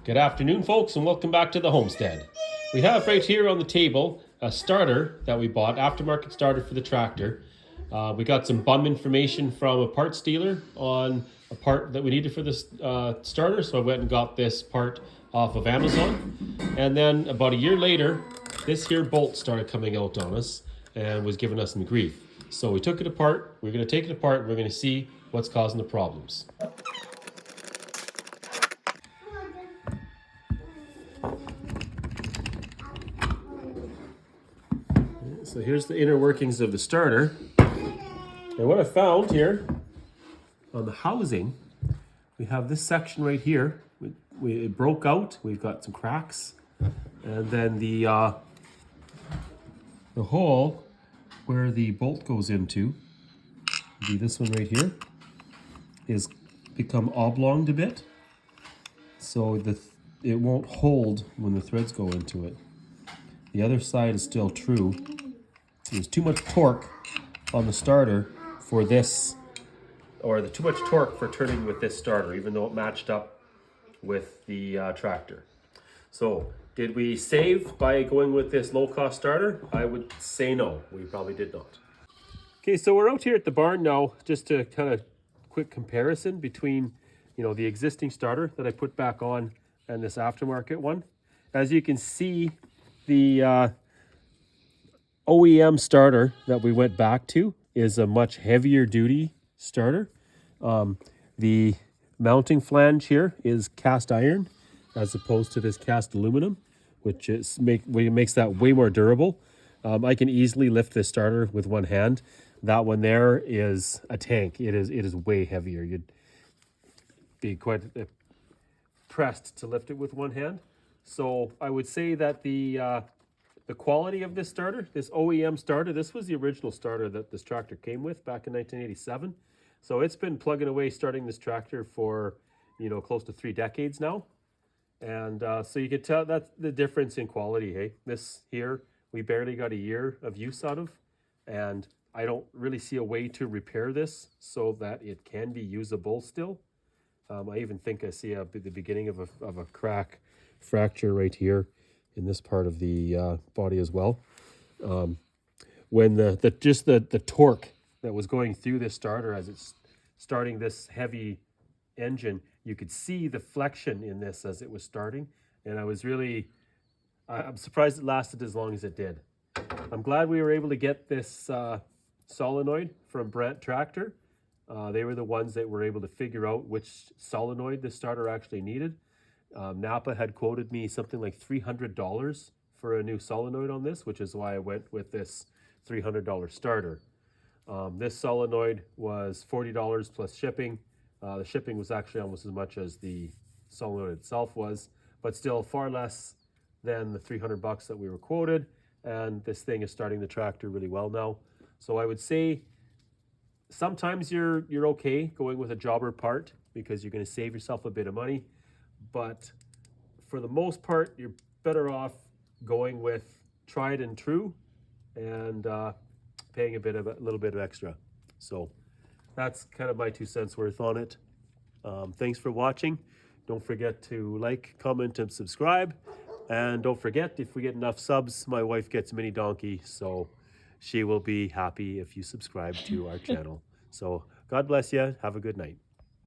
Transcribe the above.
Good afternoon, folks, and welcome back to the homestead. We have right here on the table a starter that we bought, aftermarket starter for the tractor. We got some bum information from a parts dealer on a part that we needed for this starter, so I went and got this part off of Amazon. And then about a year later, this here bolt started coming out on us and was giving us some grief. So we took it apart. We're going to take it apart and we're going to see what's causing the problems. So here's the inner workings of the starter. And what I found here on the housing, we have this section right here. It broke out. We've got some cracks. And then the hole where the bolt goes into, be this one right here, is become oblonged a bit. So it won't hold when the threads go into it. The other side is still true. There's too much torque on the starter for this, or too much torque for turning with this starter, even though it matched up with the tractor. So did we save by going with this low-cost starter? I would say no, we probably did not. Okay, so we're out here at the barn now, just to kind of quick comparison between, the existing starter that I put back on and this aftermarket one. As you can see, the OEM starter that we went back to is a much heavier duty starter. The mounting flange here is cast iron as opposed to this cast aluminum, which makes that way more durable. I can easily lift this starter with one hand. That one there is a tank. It is way heavier. You'd be quite pressed to lift it with one hand. So I would say that the quality of this starter, this OEM starter, this was the original starter that this tractor came with back in 1987. So it's been plugging away starting this tractor for, close to 3 decades now. And so you could tell that's the difference in quality, hey? This here, we barely got a year of use out of, and I don't really see a way to repair this so that it can be usable still. I even think I see the beginning of a crack fracture right here in this part of the body as well. When the torque that was going through this starter as it's starting this heavy engine, you could see the flexion in this as it was starting, and I'm surprised it lasted as long as it did. I'm glad we were able to get this solenoid from Brandt Tractor. They were the ones that were able to figure out which solenoid the starter actually needed. Napa had quoted me something like $300 for a new solenoid on this, which is why I went with this $300 starter. This solenoid was $40 plus shipping. The shipping was actually almost as much as the solenoid itself was, but still far less than the $300 that we were quoted. And this thing is starting the tractor really well now. So I would say sometimes you're okay going with a jobber part because you're going to save yourself a bit of money. But for the most part, you're better off going with tried and true and paying a little bit of extra. So that's kind of my 2 cents worth on it. Thanks for watching. Don't forget to like, comment, and subscribe. And don't forget, if we get enough subs, my wife gets mini donkey, so she will be happy if you subscribe to our channel. So God bless you. Have a good night.